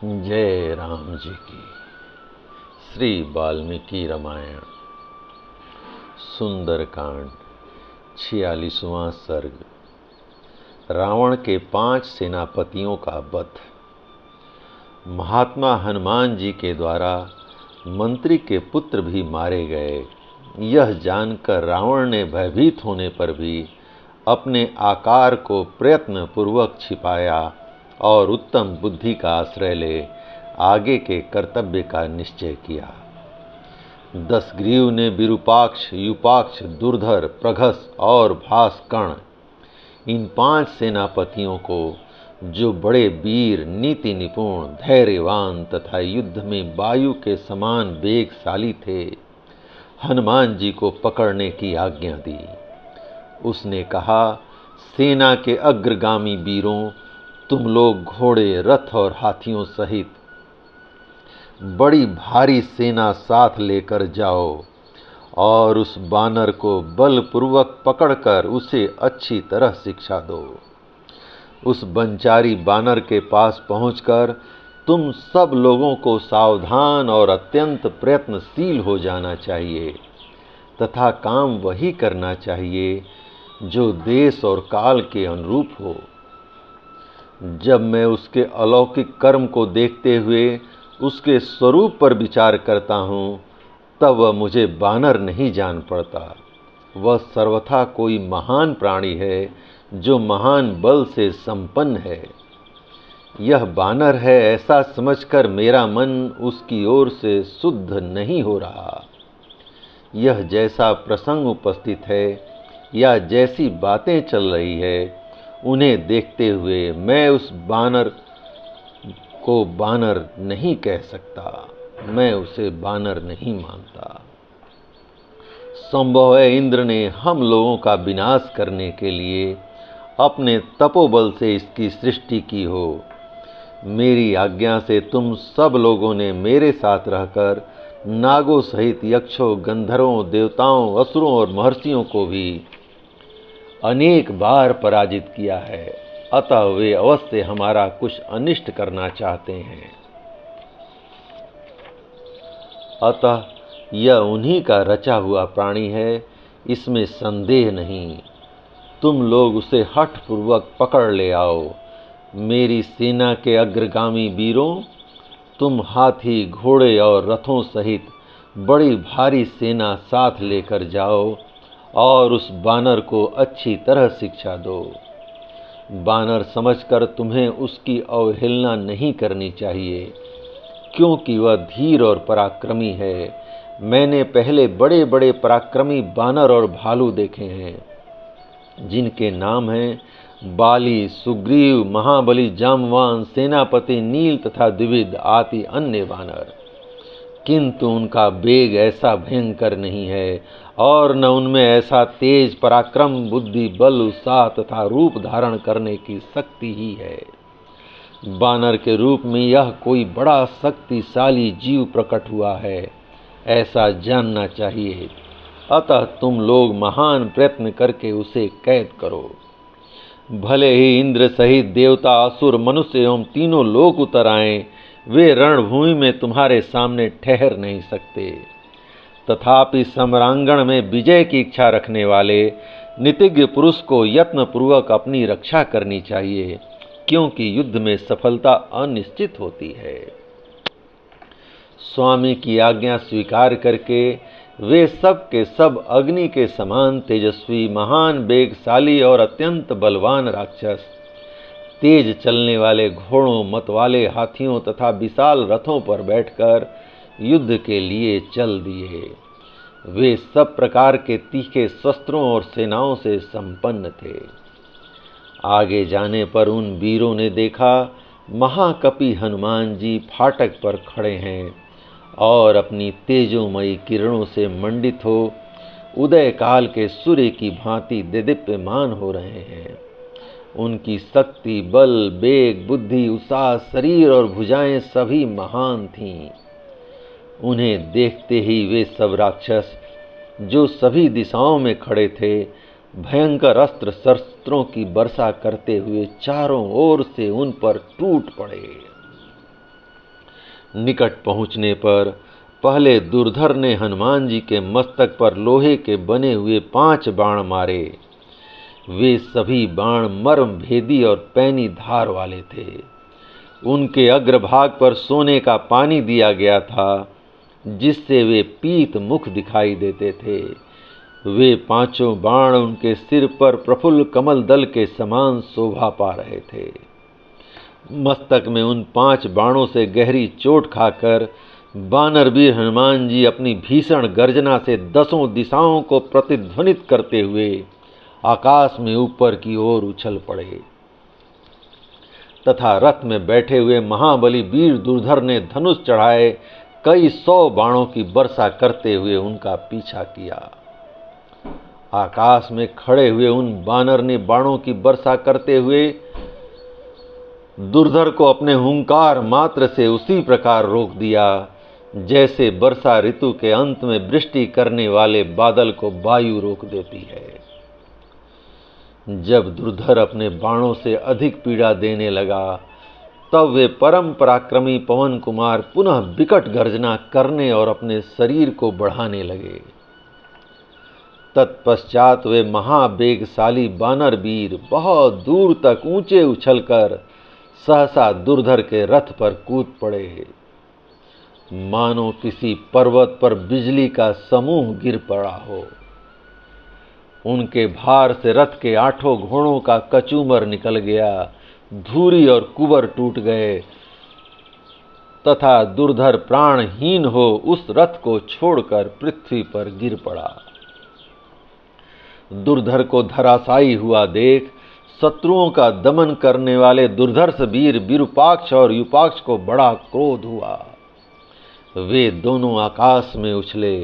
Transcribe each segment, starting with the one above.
जय राम जी की। श्री वाल्मीकि रामायण सुंदरकांड 46वां सर्ग। रावण के 5 सेनापतियों का वध। महात्मा हनुमान जी के द्वारा मंत्री के पुत्र भी मारे गए। यह जानकर रावण ने भयभीत होने पर भी अपने आकार को प्रयत्न पूर्वक छिपाया और उत्तम बुद्धि का आश्रय ले आगे के कर्तव्य का निश्चय किया। दशग्रीव ने विरूपाक्ष, युपाक्ष, दुर्धर, प्रघस और भास्कर्ण इन 5 सेनापतियों को, जो बड़े वीर, नीति निपुण, धैर्यवान तथा युद्ध में वायु के समान वेगशाली थे, हनुमान जी को पकड़ने की आज्ञा दी। उसने कहा, सेना के अग्रगामी वीरों, तुम लोग घोड़े, रथ और हाथियों सहित बड़ी भारी सेना साथ लेकर जाओ और उस बानर को बलपूर्वक पकड़कर उसे अच्छी तरह शिक्षा दो। उस बंचारी बानर के पास पहुंचकर तुम सब लोगों को सावधान और अत्यंत प्रयत्नशील हो जाना चाहिए तथा काम वही करना चाहिए जो देश और काल के अनुरूप हो। जब मैं उसके अलौकिक कर्म को देखते हुए उसके स्वरूप पर विचार करता हूँ, तब वह मुझे बानर नहीं जान पड़ता। वह सर्वथा कोई महान प्राणी है जो महान बल से संपन्न है। यह बानर है ऐसा समझकर मेरा मन उसकी ओर से शुद्ध नहीं हो रहा। यह जैसा प्रसंग उपस्थित है या जैसी बातें चल रही है, उन्हें देखते हुए मैं उस बानर को बानर नहीं कह सकता। मैं उसे बानर नहीं मानता। संभव है इंद्र ने हम लोगों का विनाश करने के लिए अपने तपोबल से इसकी सृष्टि की हो। मेरी आज्ञा से तुम सब लोगों ने मेरे साथ रहकर नागों सहित यक्षों, गंधर्वों, देवताओं, असुरों और महर्षियों को भी अनेक बार पराजित किया है। अतः वे अवश्य हमारा कुछ अनिष्ट करना चाहते हैं। अतः यह उन्हीं का रचा हुआ प्राणी है, इसमें संदेह नहीं। तुम लोग उसे हठपूर्वक पकड़ ले आओ। मेरी सेना के अग्रगामी वीरों, तुम हाथी, घोड़े और रथों सहित बड़ी भारी सेना साथ लेकर जाओ और उस बानर को अच्छी तरह शिक्षा दो। बानर समझकर तुम्हें उसकी अवहेलना नहीं करनी चाहिए, क्योंकि वह धीर और पराक्रमी है। मैंने पहले बड़े बड़े पराक्रमी बानर और भालू देखे हैं, जिनके नाम हैं बाली, सुग्रीव, महाबली, जाम्बवान, सेनापति, नील तथा द्विविद आदि अन्य बानर, किंतु उनका वेग ऐसा भयंकर नहीं है और न उनमें ऐसा तेज पराक्रम, बुद्धि, बल, उत्साह तथा रूप धारण करने की शक्ति ही है। बानर के रूप में यह कोई बड़ा शक्तिशाली जीव प्रकट हुआ है, ऐसा जानना चाहिए। अतः तुम लोग महान प्रयत्न करके उसे कैद करो। भले ही इंद्र सहित देवता, असुर, मनुष्य एवं तीनों लोक उतर आएं, वे रणभूमि में तुम्हारे सामने ठहर नहीं सकते। तथापि सम्रांगण में विजय की इच्छा रखने वाले नीतिज्ञ पुरुष को यत्नपूर्वक अपनी रक्षा करनी चाहिए, क्योंकि युद्ध में सफलता अनिश्चित होती है। स्वामी की आज्ञा स्वीकार करके वे सब के सब अग्नि के समान तेजस्वी, महान, वेगशाली और अत्यंत बलवान राक्षस, तेज चलने वाले घोड़ों, मतवाले हाथियों तथा विशाल रथों पर बैठकर युद्ध के लिए चल दिए। वे सब प्रकार के तीखे शस्त्रों और सेनाओं से संपन्न थे। आगे जाने पर उन वीरों ने देखा, महाकपि हनुमान जी फाटक पर खड़े हैं और अपनी तेजोमयी किरणों से मंडित हो उदय काल के सूर्य की भांति देदीप्यमान हो रहे हैं। उनकी शक्ति, बल, वेग, बुद्धि, उत्साह, शरीर और भुजाएं सभी महान थीं। उन्हें देखते ही वे सब राक्षस, जो सभी दिशाओं में खड़े थे, भयंकर अस्त्र शस्त्रों की वर्षा करते हुए चारों ओर से उन पर टूट पड़े। निकट पहुँचने पर पहले दुर्धर ने हनुमान जी के मस्तक पर लोहे के बने हुए 5 बाण मारे। वे सभी बाण मर्म भेदी और पैनी धार वाले थे। उनके अग्रभाग पर सोने का पानी दिया गया था, जिससे वे पीत मुख दिखाई देते थे। वे 5 बाण उनके सिर पर प्रफुल्ल कमल दल के समान शोभा पा रहे थे। मस्तक में उन 5 बाणों से गहरी चोट खाकर वानरवीर हनुमान जी अपनी भीषण गर्जना से 10 दिशाओं को प्रतिध्वनित करते हुए आकाश में ऊपर की ओर उछल पड़े तथा रथ में बैठे हुए महाबली वीर दुर्धर ने धनुष चढ़ाए कई 100 बाणों की वर्षा करते हुए उनका पीछा किया। आकाश में खड़े हुए उन वानर ने बाणों की वर्षा करते हुए दुर्धर को अपने हुंकार मात्र से उसी प्रकार रोक दिया, जैसे वर्षा ऋतु के अंत में वृष्टि करने वाले बादल को वायु रोक देती है। जब दुर्धर अपने बाणों से अधिक पीड़ा देने लगा, तब वे परम पराक्रमी पवन कुमार पुनः विकट गर्जना करने और अपने शरीर को बढ़ाने लगे। तत्पश्चात वे महावेगशाली वानर वीर बहुत दूर तक ऊंचे उछलकर सहसा दुर्धर के रथ पर कूद पड़े, मानो किसी पर्वत पर बिजली का समूह गिर पड़ा हो। उनके भार से रथ के 8 घोड़ों का कचूमर निकल गया, धूरी और कुबर टूट गए तथा दुर्धर प्राणहीन हो उस रथ को छोड़कर पृथ्वी पर गिर पड़ा। दुर्धर को धराशायी हुआ देख शत्रुओं का दमन करने वाले दुर्धर्ष वीर विरूपाक्ष और युपाक्ष को बड़ा क्रोध हुआ। वे दोनों आकाश में उछले।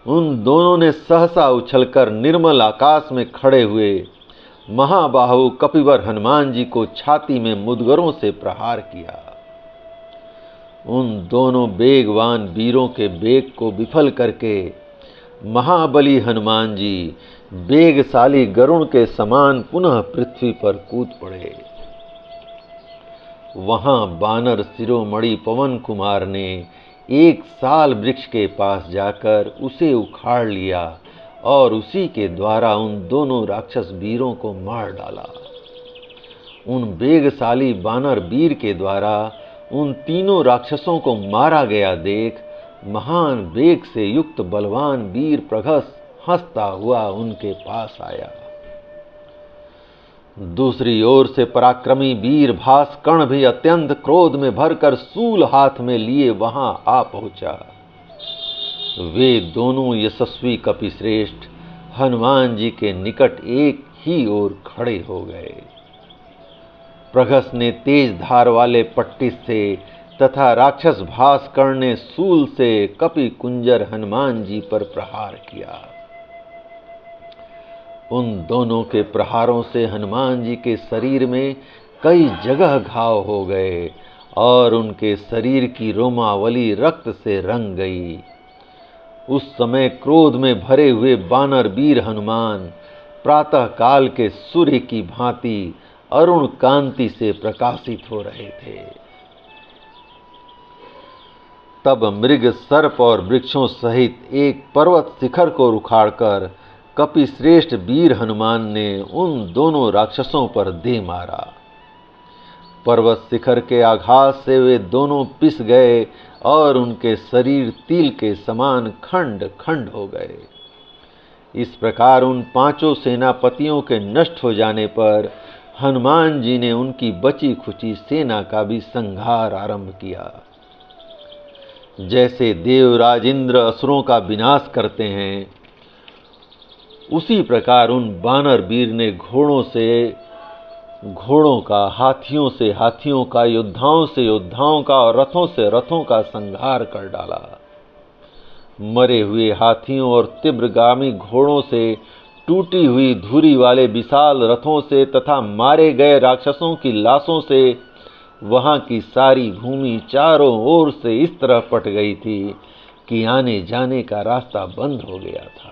उन दोनों ने सहसा उछलकर निर्मल आकाश में खड़े हुए महाबाहु कपिवर हनुमान जी को छाती में मुदगरों से प्रहार किया। उन दोनों वेगवान वीरों के वेग को विफल करके महाबली हनुमान जी वेगशाली गरुण के समान पुनः पृथ्वी पर कूद पड़े। वहां वानर शिरोमणि पवन कुमार ने एक साल वृक्ष के पास जाकर उसे उखाड़ लिया और उसी के द्वारा उन दोनों राक्षस वीरों को मार डाला। उन वेगशाली वानर वीर के द्वारा उन तीनों राक्षसों को मारा गया देख महान वेग से युक्त बलवान वीर प्रघस हंसता हुआ उनके पास आया। दूसरी ओर से पराक्रमी वीर भास्कर्ण भी अत्यंत क्रोध में भरकर सूल हाथ में लिए वहां आ पहुंचा। वे दोनों यशस्वी कपिश्रेष्ठ हनुमान जी के निकट एक ही ओर खड़े हो गए। प्रघस ने तेज धार वाले पट्टिस से तथा राक्षस भास्कर्ण ने सूल से कपि कुंजर हनुमान जी पर प्रहार किया। उन दोनों के प्रहारों से हनुमान जी के शरीर में कई जगह घाव हो गए और उनके शरीर की रोमावली रक्त से रंग गई। उस समय क्रोध में भरे हुए वानर वीर हनुमान प्रातः काल के सूर्य की भांति अरुण कांति से प्रकाशित हो रहे थे। तब मृग सर्प और वृक्षों सहित एक पर्वत शिखर को उखाड़कर कपिश्रेष्ठ वीर हनुमान ने उन दोनों राक्षसों पर दे मारा। पर्वत शिखर के आघात से वे दोनों पिस गए और उनके शरीर तिल के समान खंड खंड हो गए। इस प्रकार उन 5 सेनापतियों के नष्ट हो जाने पर हनुमान जी ने उनकी बची खुची सेना का भी संहार आरंभ किया। जैसे देवराज इंद्र असुरों का विनाश करते हैं, उसी प्रकार उन वानर वीर ने घोड़ों का, हाथियों से हाथियों का, योद्धाओं से योद्धाओं का और रथों से रथों का संहार कर डाला। मरे हुए हाथियों और तीव्रगामी घोड़ों से, टूटी हुई धुरी वाले विशाल रथों से तथा मारे गए राक्षसों की लाशों से वहां की सारी भूमि चारों ओर से इस तरह पट गई थी कि आने जाने का रास्ता बंद हो गया था।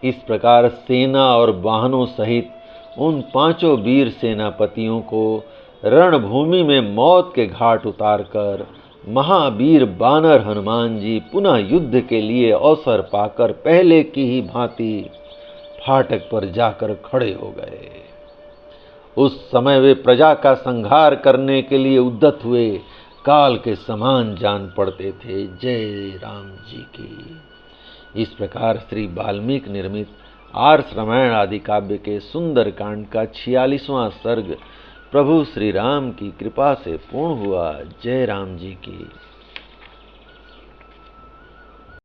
इस प्रकार सेना और वाहनों सहित उन 5 वीर सेनापतियों को रणभूमि में मौत के घाट उतारकर महावीर बानर हनुमान जी पुनः युद्ध के लिए अवसर पाकर पहले की ही भांति फाटक पर जाकर खड़े हो गए। उस समय वे प्रजा का संहार करने के लिए उद्यत हुए काल के समान जान पड़ते थे। जय राम जी की। इस प्रकार श्री वाल्मीकि निर्मित आर्ष रामायण आदि काव्य के सुंदर कांड का 46वां सर्ग प्रभु श्री राम की कृपा से पूर्ण हुआ। जय राम जी की।